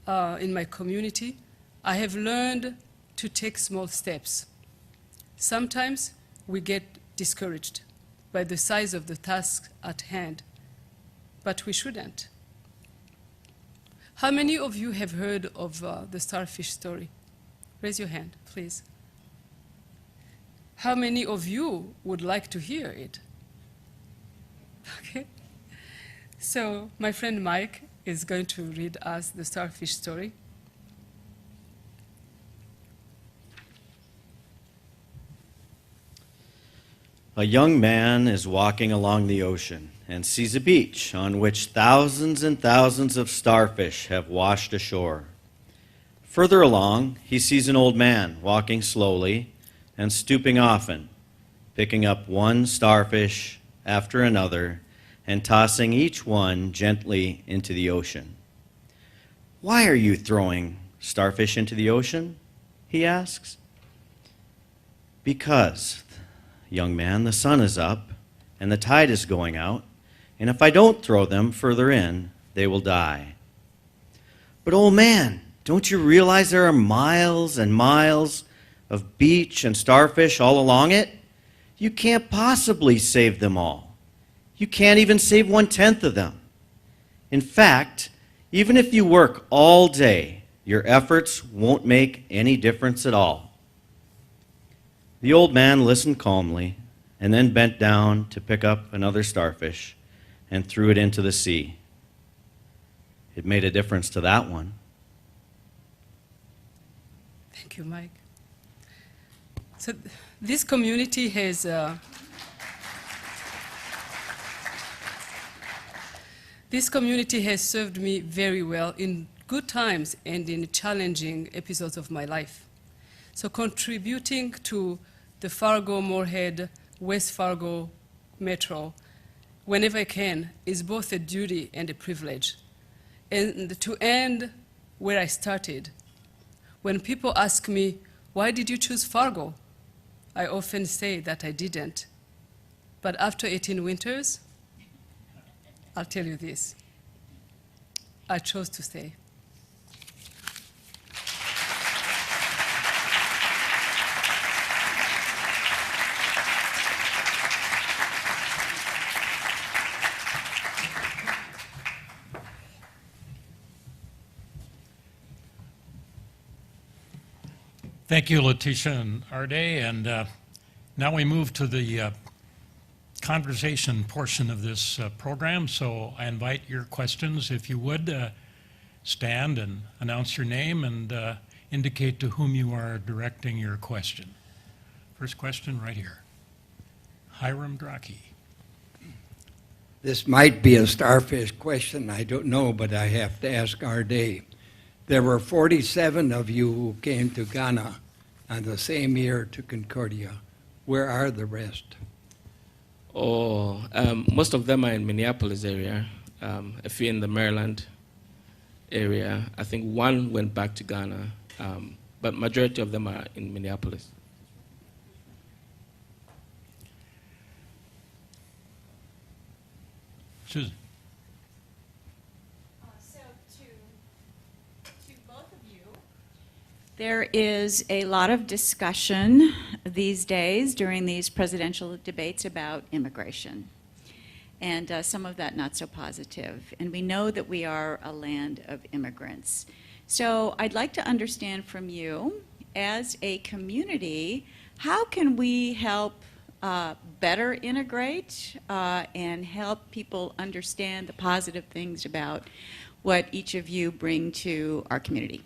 in my community, I have learned to take small steps. Sometimes we get discouraged by the size of the task at hand, but we shouldn't. How many of you have heard of the starfish story? Raise your hand, please. How many of you would like to hear it? Okay. So my friend Mike is going to read us the starfish story. A young man is walking along the ocean and sees a beach on which thousands and thousands of starfish have washed ashore. Further along, he sees an old man walking slowly and stooping often, picking up one starfish after another and tossing each one gently into the ocean. "Why are you throwing starfish into the ocean?" he asks. "Because, young man, the sun is up and the tide is going out, and if I don't throw them further in, they will die." "But old man, don't you realize there are miles and miles of beach and starfish all along it? You can't possibly save them all. You can't even save 1/10 of them. In fact, even if you work all day, your efforts won't make any difference at all." The old man listened calmly and then bent down to pick up another starfish and threw it into the sea. It made a difference to that one. Thank you, Mike. So this community has served me very well in good times and in challenging episodes of my life. So contributing to the Fargo-Moorhead, West Fargo Metro, whenever I can, is both a duty and a privilege. And to end where I started, when people ask me, "Why did you choose Fargo?" I often say that I didn't. But after 18 winters, I'll tell you this: I chose to stay. Thank you, Letitia and Arday. And now we move to the conversation portion of this program, so I invite your questions. If you would, stand and announce your name and indicate to whom you are directing your question. First question right here. Hiram Draki. This might be a starfish question, I don't know, but I have to ask Arday. There were 47 of you who came to Ghana on the same year to Concordia. Where are the rest? Oh, most of them are in Minneapolis area, a few in the Maryland area. I think one went back to Ghana, but majority of them are in Minneapolis. Susan. So to both of you, there is a lot of discussion these days during these presidential debates about immigration, and some of that not so positive. And we know that we are a land of immigrants. So I'd like to understand from you, as a community, how can we help better integrate and help people understand the positive things about what each of you bring to our community?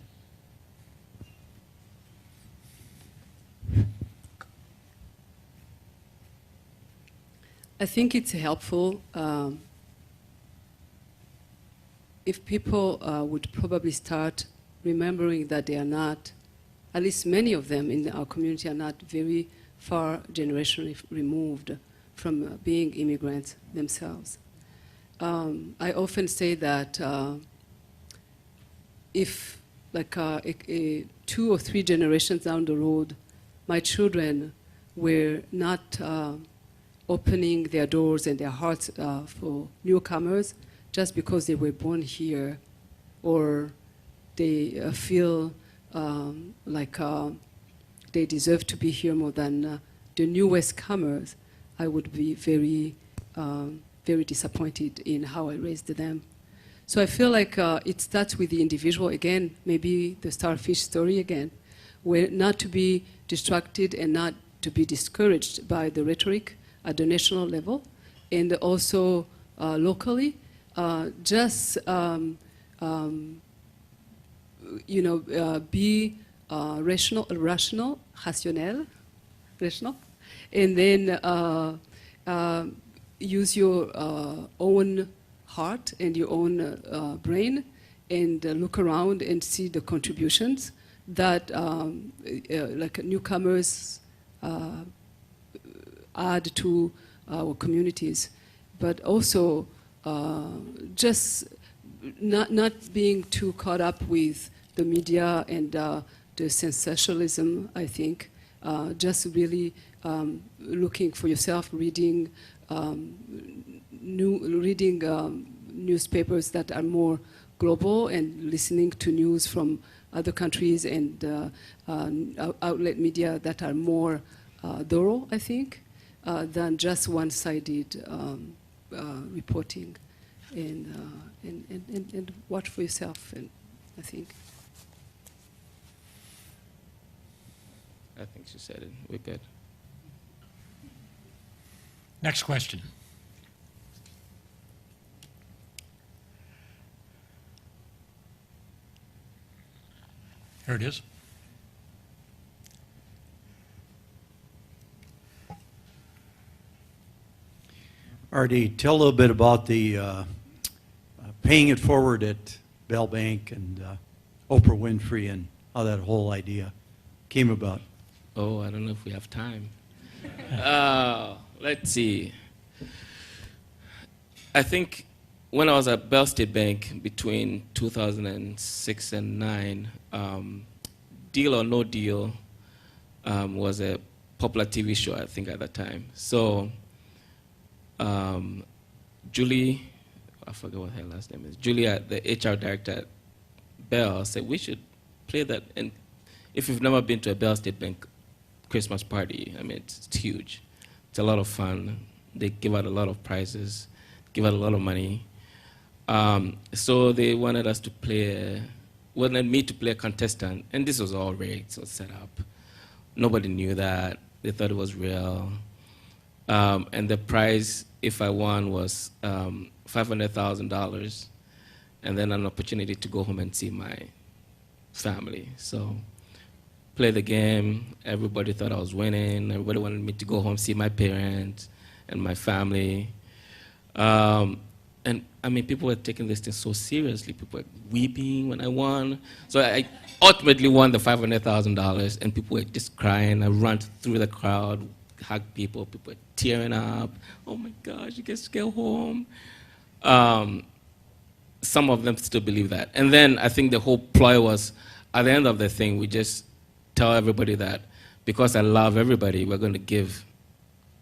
I think it's helpful if people would probably start remembering that they are not, at least many of them in our community are not very far generationally removed from being immigrants themselves. I often say that if like 2 or 3 generations down the road, my children were not opening their doors and their hearts for newcomers just because they were born here, or they feel like they deserve to be here more than the newest comers, I would be very, very disappointed in how I raised them. So I feel like it starts with the individual again, maybe the starfish story again, where not to be distracted and not to be discouraged by the rhetoric at the national level, and also locally, just be rational, and then use your own heart and your own brain, and look around and see the contributions that like newcomers add to our communities, but also just not being too caught up with the media and the sensationalism, I think. Just really looking for yourself, reading newspapers that are more global, and listening to news from other countries, and outlet media that are more thorough, I think, than just one-sided reporting. And watch for yourself, and I think. I think she said it. We're good. Next question. Here it is. Arday, tell a little bit about the paying it forward at Bell Bank and Oprah Winfrey, and how that whole idea came about. Oh, I don't know if we have time. Let's see. I think when I was at Bell State Bank between 2006 and 2009, Deal or No Deal was a popular TV show, I think, at that time. So Julie, I forget what her last name is, Julia, the HR director at Bell, said we should play that. And if you've never been to a Bell State Bank Christmas party, I mean, it's huge. It's a lot of fun. They give out a lot of prizes, give out a lot of money. So they wanted us to play, wanted me to play a contestant, and this was all rigged, so set up. Nobody knew that. They thought it was real. And the prize, if I won, was $500,000, and then an opportunity to go home and see my family. So, play the game. Everybody thought I was winning. Everybody wanted me to go home, see my parents and my family. And I mean, people were taking this thing so seriously. People were weeping when I won. So I ultimately won the $500,000, and people were just crying. I ran through the crowd, hugged people. People were tearing up. Oh my gosh, you get to go home. Some of them still believe that. And then I think the whole ploy was, at the end of the thing, we just tell everybody that because I love everybody, we're going to give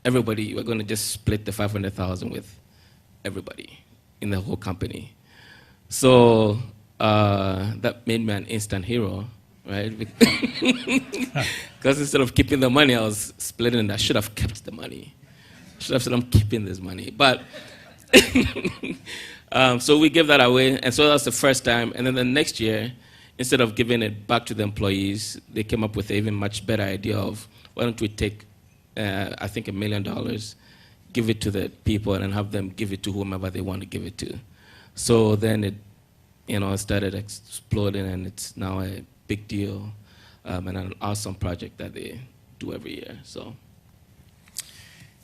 everybody, we're going to just split the $500,000 with everybody in the whole company. So that made me an instant hero, right? Because instead of keeping the money, I was splitting it. I should have kept the money. I should have said, I'm keeping this money. But so we gave that away, and so that's the first time. And then the next year, instead of giving it back to the employees, they came up with an even much better idea of, why don't we take, I think, $1 million, give it to the people, and then have them give it to whomever they want to give it to. So then it, started exploding, and it's now a big deal and an awesome project that they do every year. So,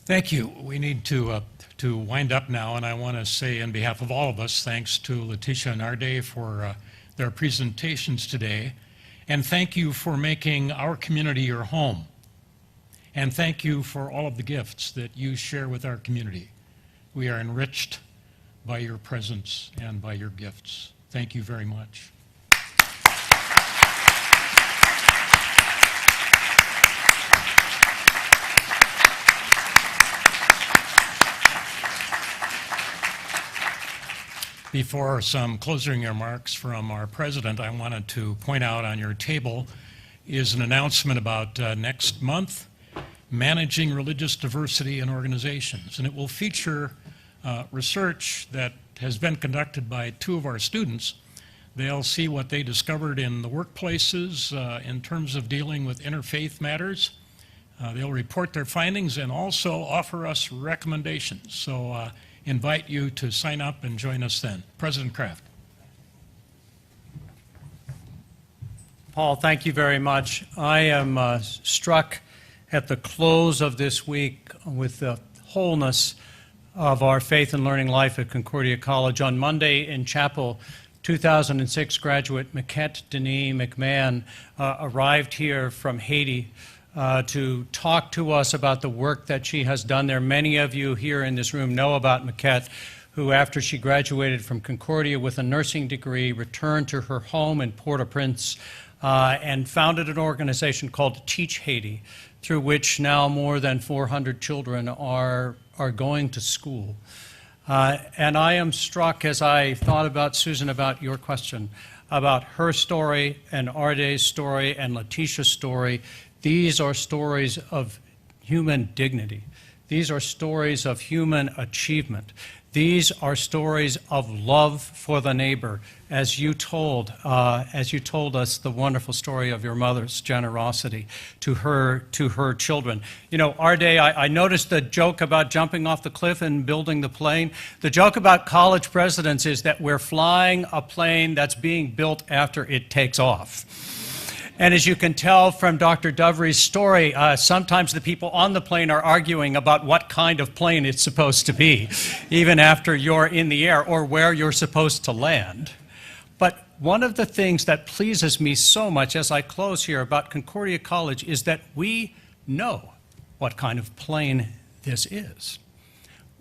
Thank you. We need to wind up now, and I want to say on behalf of all of us, thanks to Letitia and Arday for their presentations today, and thank you for making our community your home. And thank you for all of the gifts that you share with our community. We are enriched by your presence and by your gifts. Thank you very much. Before some closing remarks from our president, I wanted to point out on your table is an announcement about next month, Managing Religious Diversity in Organizations. And it will feature research that has been conducted by two of our students. They'll see what they discovered in the workplaces in terms of dealing with interfaith matters. They'll report their findings and also offer us recommendations. So invite you to sign up and join us then. President Kraft. Paul, thank you very much. I am struck at the close of this week with the wholeness of our faith and learning life at Concordia College. On Monday in chapel, 2006 graduate Maquette Denis McMahon arrived here from Haiti to talk to us about the work that she has done there. Many of you here in this room know about Maquette, who after she graduated from Concordia with a nursing degree, returned to her home in Port-au-Prince and founded an organization called Teach Haiti, through which now more than 400 children are going to school. And I am struck, as I thought about, Susan, about your question, about her story and Arday's story and Letitia's story. These are stories of human dignity. These are stories of human achievement. These are stories of love for the neighbor, as you told us the wonderful story of your mother's generosity to her children. You know, Arday, I noticed the joke about jumping off the cliff and building the plane. The joke about college presidents is that we're flying a plane that's being built after it takes off. And as you can tell from Dr. Dovry's story, sometimes the people on the plane are arguing about what kind of plane it's supposed to be, even after you're in the air or where you're supposed to land. But one of the things that pleases me so much as I close here about Concordia College is that we know what kind of plane this is.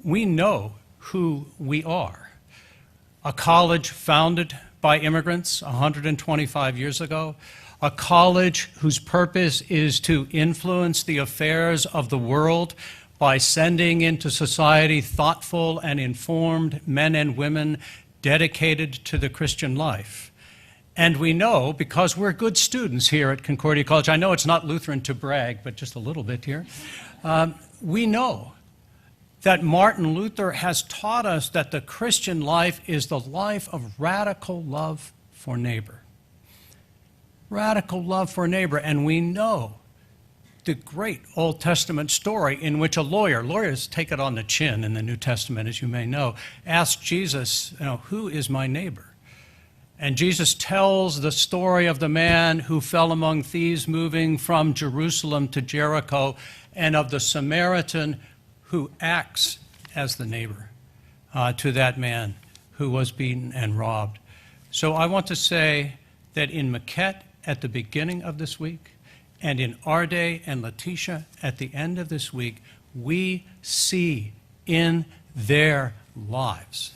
We know who we are. A college founded by immigrants 125 years ago, a college whose purpose is to influence the affairs of the world by sending into society thoughtful and informed men and women dedicated to the Christian life. And we know, because we're good students here at Concordia College, I know it's not Lutheran to brag, but just a little bit here, we know that Martin Luther has taught us that the Christian life is the life of radical love for neighbor. Radical love for neighbor, and we know the great Old Testament story in which a lawyer, lawyers take it on the chin in the New Testament, as you may know, asked Jesus, who is my neighbor? And Jesus tells the story of the man who fell among thieves moving from Jerusalem to Jericho, and of the Samaritan who acts as the neighbor to that man who was beaten and robbed. So I want to say that in Maquette at the beginning of this week, and in Arday and Letitia at the end of this week, we see in their lives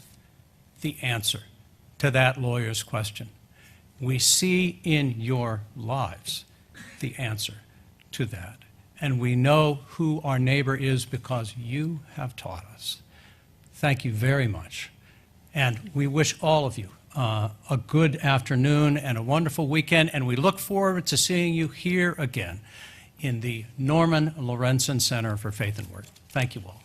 the answer to that lawyer's question. We see in your lives the answer to that. And we know who our neighbor is because you have taught us. Thank you very much. And we wish all of you a good afternoon and a wonderful weekend, and we look forward to seeing you here again in the Norman Lorentzsen Center for Faith and Word. Thank you all.